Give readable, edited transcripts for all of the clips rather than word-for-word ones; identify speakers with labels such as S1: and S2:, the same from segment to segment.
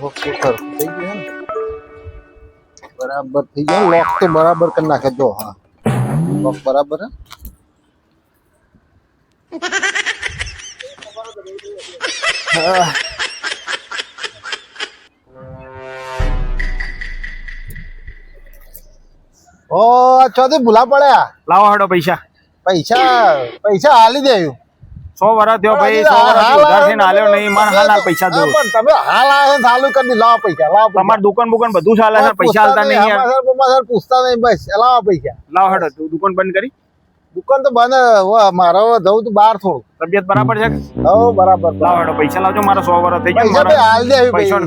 S1: થઈ ગયું ને બરાબર થઈ ગયું લોક તો બરાબર કરી નાખે જો હા લોક બરાબર હે ઓ ચોથી ભૂલા પડ્યા
S2: લાવો હડો પૈસા
S1: પૈસા હાલી દેયું
S2: 100 વર્ષ થયો ભાઈ 100 વર્ષ ઉધાર થઈને આલ્યો નહીં માર હાલ પૈસા દો
S1: પણ તમે હાલ આયા ચાલુ કરી દી લાવો પૈસા
S2: તમાર દુકાન બધું ચાલે છે પૈસા હાલતા નહીં યાર
S1: સર પૂછતા નહીં બસ લાવો પૈસા
S2: લાવો હડો તું દુકાન બંધ કરી
S1: દુકાન તો બંધ મારો જવું તું બહાર થોડું
S2: તબિયત બરાબર છે
S1: હો બરાબર
S2: લાવો હડો પૈસા લાવજો મારા 100 વર્ષ થઈ
S1: પૈસા
S2: ગયા
S1: હાલ દે
S2: પૈસા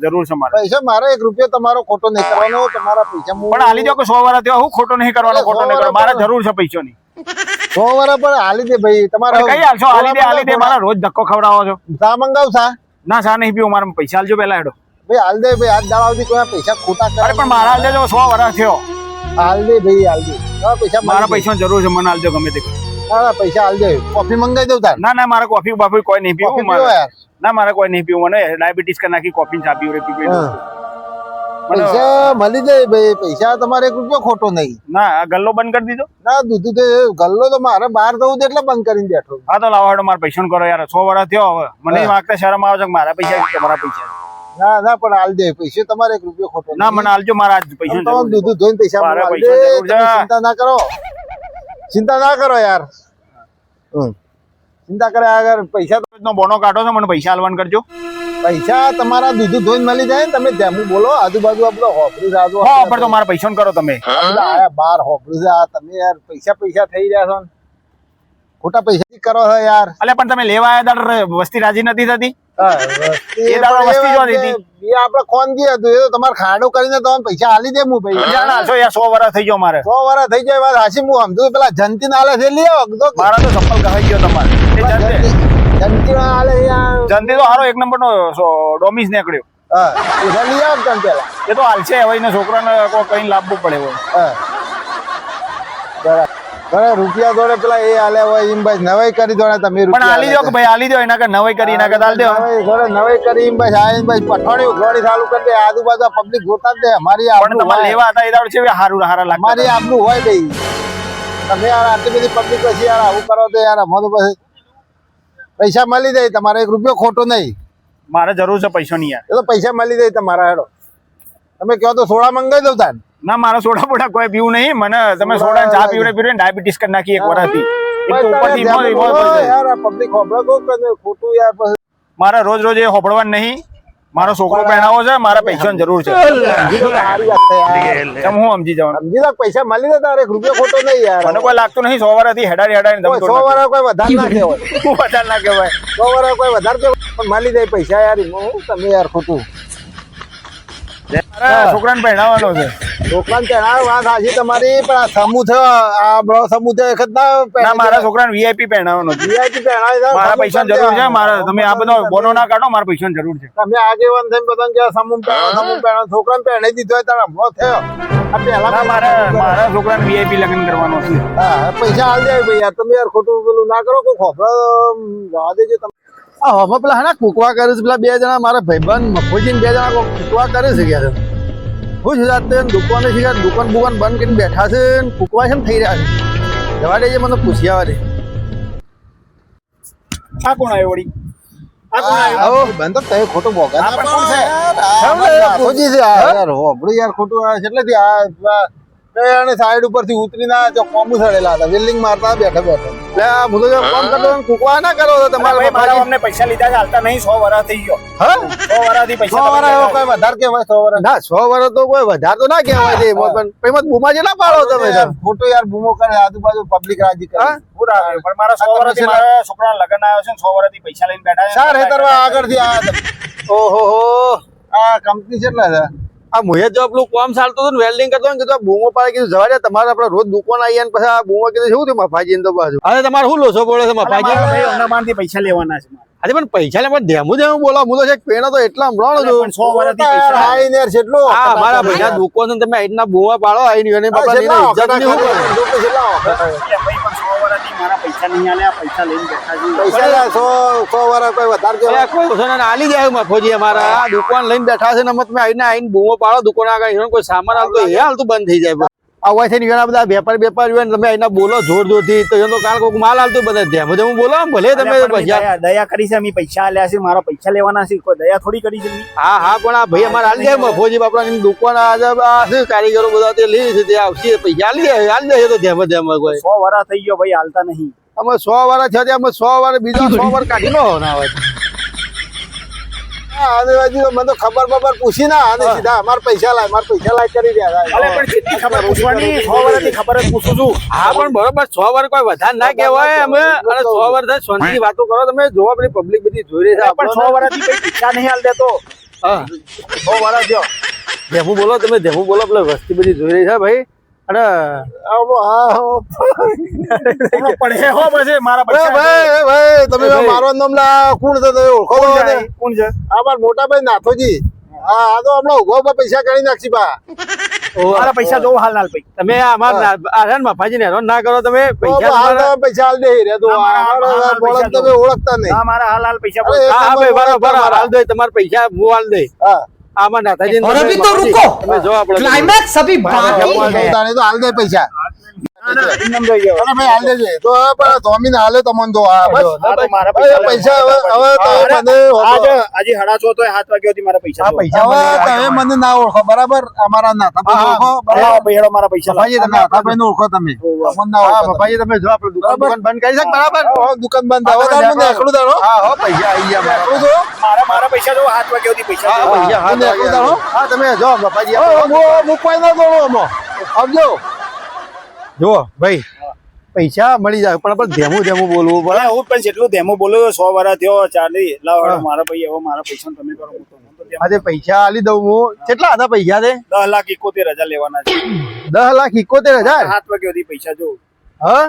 S2: જરૂર છે મારે
S1: પૈસા મારો 1 રૂપિયો તમારો ખોટો નહીં કરવાનો તમારા પૈસા
S2: પણ હાલી દો કે 100 વર્ષ થયો હું ખોટો નહીં કરવાનો ખોટો નહીં કરવાનો મારે જરૂર છે પૈસાની
S1: 100 વર્ષ પર હાલી દે ભાઈ તમારે
S2: કઈ હાલશો હાલી દે મારા રોજ ધક્કો ખવડાવો છો
S1: સા મંગાવ સા
S2: ના સા નહીં પીવું મારા પૈસા આલજો પેલા હેડો
S1: ભાઈ હાલ દે ભાઈ આજ દાડા સુધી કોઈ પૈસા ખોટા કરે
S2: અરે પણ મારા હાલ દેજો 100 વર્ષ થયો
S1: હાલ દે ભાઈ હાલ દે પૈસા
S2: મારા પૈસાની જરૂર છે મને હાલજો ગમે તે
S1: ના પૈસા હાલ દે કોફી મંગાવી દઉં તાર
S2: ના મારે કોફી બાફી કોઈ નહીં પીવું ના મારે કોઈ નહીં પીવું મને ડાયાબિટીસ કરી નાખી કોફી ચા પીવું પીવી
S1: પૈસા મળી જાય ભાઈ પૈસા તમારે 1 રૂપિયો ખોટો નહીં
S2: ના ગલ્લો બંધ કરી દીધો
S1: ના દૂધ તો ગલ્લો તો મારે બહાર જવું એટલે બંધ કરીને બેઠો
S2: હા તો લાવો હેડો મારા પૈસા કરો યાર 100 વર્ષ થયો હવે મને માગતા શરમ આવે છે કે મારા પૈસા તમારા પૈસા
S1: ના પણ હાલ દે પૈસા તમારે 1 રૂપિયો ખોટો
S2: ના મને હાલજો મારા પૈસા
S1: દૂધ ધોઈને પૈસા ચિંતા ના કરો યાર ચિંતા કરે આગળ પૈસા
S2: નો બોનો કાઢો છો મને પૈસા હાલવાન કરજો
S1: પૈસા તમારા દૂધ ધોઈને મળી જાય ને તમે જેમ બોલો આજુબાજુ આપડે હોપરી રાજો
S2: પર તો મારા પૈસા કરો તમે
S1: બાર હોપરી જા તમે યાર પૈસા થઈ રહ્યા છો ખોટા પૈસા કરો છો યાર
S2: અલે પણ તમે લેવા આવ્યા દાડ વસ્તી રાજી નથી થતી એ દાડો વસ્તી જો હતી
S1: એ આપણે કોણ ગયા હતું એ તો તમારે ખાડો કરીને તમને પૈસા આલી દે હું ભાઈ
S2: જાણા છો યાર 100 વર્ષ થઈ ગયો મારે
S1: 100 વર્ષ થઈ જાય વાત હાસી હું સમજુ પેલા જંતી નાલે છે લે
S2: મારા તો ચપ્પલ ગહાઈ ગયો તમારે
S1: જંતી નાલે યાર
S2: જંતી તો હારો 1 નંબર નો ડોમિસ નીકળ્યો
S1: હા એ લઈ આવ તને પેલા
S2: એ તો હાલ છે હવે એને છોકરાને કોઈ કઈ લાવવું પડે હોય
S1: બરાબર રૂપિયા જોડે પેલા એ આલે હોય એમ ભાઈ નવાઈ કરી દો તમે
S2: પણ આલી દો કે ભાઈ આલી દો એના કે નવાઈ કરી એના કે આલ દો
S1: નવાઈ કરી એમ ભાઈ આ ભાઈ પઠાણી ઉઘરાણી ચાલુ કરી દે આજુબાજુ પબ્લિક જોતા જ દે અમારી
S2: પણ તમારે લેવા હતા એ દાડ છે હારા લાગે
S1: મારી આપનું હોય ભાઈ તમે યાર આટલી બધી પબ્લિક પછી યાર આવું કરો તો યાર અમારું પછી પૈસા મળી જાય તમારે 1 રૂપિયો ખોટો નહીં
S2: મારે જરૂર છે પૈસાની યાર
S1: એ તો પૈસા મળી જાય તમારા હેડો તમે કહો તો સોડા મંગાવી દઉં તાર
S2: ના મારા સોડા બોડા કોઈ પીવું નહીં મને તમે સોડા ચા પીવડે ડાયાબિટીસ કરી નાખી 1 વર્ષથી મારે રોજ એ હોપડવાનું નહીં મારો છોકરો પહેણાવો છે મારા પૈસાની જરૂર છે હું સમજી જવાનું
S1: પૈસા મળી જાય તારે 1 રૂપિયો ખોટો નહીં યાર
S2: મને કોઈ લાગતું નહીં 100 વર્ષથી હેડાડી
S1: 100 વર્ષ કોઈ વધારે ના કહેવાય
S2: વધારે ના કહેવાય
S1: 100 વર્ષ કોઈ વધારે કહેવાય પણ મળી જાય પૈસા યાર તમે યાર ખોટું
S2: છોકરાને પહેણાવવાનો છે
S1: છોકરાને પહેણાવ વાત હાજી તમારી પણ આ સમૂહ છે આ બળો સમૂહ છે એક જ
S2: ના મારા છોકરાને વીઆઈપી પહેણાવવાનો છે
S1: વીઆઈપી પહેણાવ
S2: મારા પૈસાની જરૂર છે મારા તમે આ બધો બોનો ના કાઢો મારા પૈસાની જરૂર છે
S1: તમે આગેવાન થઈને બધાને કે સમૂહ પહેણાવ છોકરાને પહેણાઈ દીધો હોય તારા હમણો થયો આ પહેલા
S2: મારા છોકરાને વીઆઈપી લગ્ન કરવાનો છે
S1: હા પૈસા હાલ જાય ભાઈ યાર તમે યાર ખોટું પેલું ના કરો કોઈ ખોપરા જવા દેજો તમે હવે પેલા હા કુકવા કરે છે પેલા 2 જણા મારા ભાઈબંધ મફુજી 2 જણા કુકવા કરે છે યાર હું જ રાતે દુકાને છે દુકાન બંધ કરીને બેઠા છે કુકવા છે ને થઈ રહ્યા છે જવા દેજે મને પૂછી આવવા દે
S2: આ કોણ આવ્યો વળી
S1: બંધ તો ખોટું બોગા યાર ખોટું એટલે સાઈડ ઉપરથી ઉતરીને કોમું સડેલા હતા વેલ્ડિંગ મારતા બેઠા કામ કરતો કુકવા ના કરો તમારે
S2: અમને પૈસા લીધા ચાલતા નહીં 100 વર્ષ થઈ ગયો 100 વર્ષથી પૈસા
S1: 100 વર્ષ કોઈ વધારે કહેવાય 100 વર્ષ ના 100 વર્ષ તો કોઈ વધારે તો ના કહેવાય છે પણ બૂમા જેટલા પાડો તમે ખોટો યાર બૂમો કરે આજુબાજુ પબ્લિક રાજી કરે
S2: પણ મારા 100 વર્ષથી મારા છોકરાના લગ્ન આવ્યો છે 100 વર્ષથી પૈસા લઈને બેઠા છે
S1: સર હેતરવા આગળથી આ ઓહો આ કંપની કેટલા છે આ મુહે જો આપણું કામ ચાલતું હતું ને વેલ્ડિંગ કરતો ને કીધું બૂમો પાડે કીધું જવા દે તમારે આપણે રોજ દુકાન આવીએ ને પછી આ બૂમો કીધું શું થયું મફાજી તો બાજુ અરે તમારે શું લોસો બોલે છે મફાજી
S2: અનામાનથી પૈસા લેવાના છે
S1: અરે પણ પૈસા લે પણ ધેમું બોલો હું તો છે પેણો તો એટલા હમણાં છું
S2: 100 વર્ષથી પૈસા
S1: આવીને યાર કેટલું આ મારા ભાઈના દુકાન તમે આઈના બૂમા પાડો આવીને બાપા ઇજ્જત નહીં હું
S2: ભાઈ પણ 100 વર્ષથી મારા પૈસા નહીં આલ્યા, પૈસા લઈને બેઠા છે.
S1: પૈસા લે 100 વાળા કોઈ વધારે
S3: અરે
S1: કેવાય.
S3: કોઈ ઓછો ના આલી જાય મફોજી અમારા આ દુકાન લઈને બેઠા છે ને અમે તમે આવીને બૂમો પાડો દુકાન આગળ હીરો કોઈ સામાન હાલતો એ હાલતું બંધ થઈ જાય આ હોય છે ને ઘણા બધા વેપારી હોય ને તમે અહીંના બોલો જોર જોરથી તો એનો કાલ કોઈક માલ હાલતું બધા ધ્યાન બધું હું બોલો ભલે તમે
S2: અલ્યા, પણ મેં
S3: પૈસા
S2: દયા કરી છે, અમે પૈસા આલ્યા છે, મારા પૈસા લેવાના છે, કોઈ દયા થોડી કરી છે.
S3: હા પણ આ ભાઈ અમારે હાલ જાય મફોજી બાપડાની દુકાન આ છે કારીગરો બધા તે લઈ છે તે આવશે પૈસા હાલ જાય તો ધ્યાન કોઈ
S2: 100 વર્ષ થઈ ગયો ભાઈ, હાલતા નહીં.
S3: અમે 100 વાર છે અમે 100 વાર બીજા 100 વાર કાઢી નો ના હોય
S1: આને બાજુ મને તો ખબર બબર પૂછી ના આને સીધા અમાર પૈસા લાય કરી રહ્યા.
S2: અલે પણ જેટલી ખબર પૂછવાની 100 વર્ષથી ખબર જ પૂછું છું.
S3: હા પણ બરોબર 100 વાર કોઈ વધારે ના કહેવાય અમે અને 100 વાર થાય શાંતિથી વાતો કરો તમે જોવા પેલી પબ્લિક બધી જોઈ રહી છે
S2: પણ 100 વર્ષથી કઈ પૈસા નહીં હાલ દેતો.
S3: હા
S2: 100 વર્ષ થયો.
S3: ધેમું બોલો તમે ધેમું બોલો પેલી વસ્તી બધી જોઈ રહી છે ભાઈ અને
S2: પણ હે હો બસ મારા પૈસા
S1: ભાઈ તમે મારો નામ લા કોણ છે તમે ઓળખો
S2: કોણ
S1: છો
S2: છે?
S1: ને?
S2: કોણ છે?
S1: આ મારા મોટા ભાઈ નાથોજી. હા આ તો હમણાં ઉભો ઉભા પૈસા કરી નાખશી બા.
S2: મારા પૈસા જોવો હાલ હાલ ભાઈ.
S3: તમે અમારા આરાન મફાજી ને હેરાન ના કરો તમે પૈસા
S1: હાલ
S3: તમારા-
S1: તમે પૈસા હાલ દે રે તો
S2: ના, મારા હાલ
S1: બોલત
S2: પૈસા
S1: તમે ઓળખતા નહીં.
S2: હા મારા હાલ હાલ પૈસા
S1: અરે,
S3: હા
S1: તમે
S3: ભાઈ બરોબર
S1: ઓળખતા
S3: હાલ દે તમારા પૈસા હું હાલ દે
S1: હા
S3: આમાં નાથાજી
S4: और अभी तो रुको
S3: તમે જો આપણે
S4: क्लाइमैक्स अभी बाकी है
S1: તાણે તો હાલ દે પૈસા.
S2: એમ થઈ ગયો.
S1: અરે ભાઈ હાલ દેજે તો હવે પણ સ્વામીને હાલે તમને તો હા બસ.
S2: હા, તો મારા
S1: હવે
S2: પૈસા
S1: પૈસા હવે તમે મને
S2: આજે 7:30 તો 7 વાગ્યાથી મારા પૈસા
S3: આ
S2: જોવો.
S3: પૈસા
S1: હવે તમે મને ના ઓળખો બરાબર અમારા નાથાભાઈ ઓળખો બરાબર.
S2: લાવો ભાઈ, હેડો મારા પૈસા લાવો.
S3: મફાજી તમે
S1: નાથાભાઈને ઓળખો તમે તમને ના
S3: હા
S1: ઓળખો તમે.
S3: મફાજી તમે જો આપણે દુકાન
S1: બરાબર.
S3: બંધ કરી શક બરાબર
S1: હા, દુકાન બંધ હવે તાર મને એકલું દાડો
S3: હા હો પૈસા આવી ગયા મારા.
S1: એકલું જો
S2: મારા પૈસા જોવો 7 વાગ્યાથી પૈસા
S3: હા
S2: જોવો.
S3: પૈસા હા
S1: મને એકલું દાડો.
S3: હા તમે જો મફાજી
S1: હું કોઈ ના દોડો આમાં આવજો.
S3: જો ભાઈ પૈસા મળી જાય પણ આપણે ધેમું ધેમું બોલવું પડે
S2: ભલે હું પણ જેટલું ધેમો બોલ્યો 100 વર્ષ થયો ચાલી લાવો હેડો મારા ભાઈ હવે મારા પૈસા તમે કરો હું તો ધેમો.
S3: આજે પૈસા આલી દઉં હું કેટલા હતા પૈસા તે
S2: 10,71,000 લેવાના છે.
S3: 10,71,000
S2: 7 વાગ્યાથી પૈસા જોવો.
S3: હા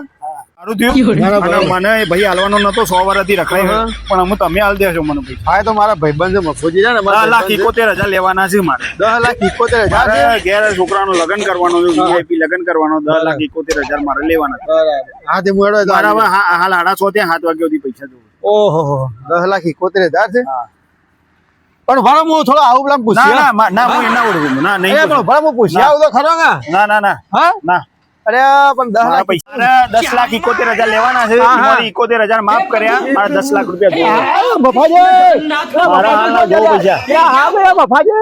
S2: સારું થયું અને મને ભાઈ હાલવાનો નતો 100 વર્ષથી રખાય પણ અમે તમે હાલ દેશો મને પૈસા.
S3: હા તો મારા ભાઈબંધ છે મફોજી છે ને મારા ભાઈબંધ છે.
S2: 10,71,000 લેવાના છે મારે.
S3: 10,71,000
S2: મારે ઘેર છોકરાનું લગ્ન કરવાનું છે, VIP લગ્ન કરવાનો 10,71,000 મારે લેવાના છે.
S3: હા તે મુએડો તો
S2: મારા હવે હાલ 6:30 7 વાગ્યા સુધી પૈસા જોવો.
S3: ઓહો 10,71,000 છે
S2: હા.
S3: પણ ભાડો હું થોડો આવું પેલા પૂછી
S2: ના હું એના ઓળખું ના નહીં
S3: પણ ભાડો હું પૂછી આવું તો ખરો ને
S2: ના
S3: હા
S2: ના
S3: અરે પણ 10
S2: મારા
S3: લાખ
S2: પૈસા 10,71,000 લેવાના છે.
S3: હા, હા.
S2: એમાંથી 71,000 માફ કર્યા, મારા 10 લાખ રૂપિયા જોવો.
S3: મફાજી
S2: મારા હાલના જોવો પૈસા.
S3: હા ભાઈ મફાજી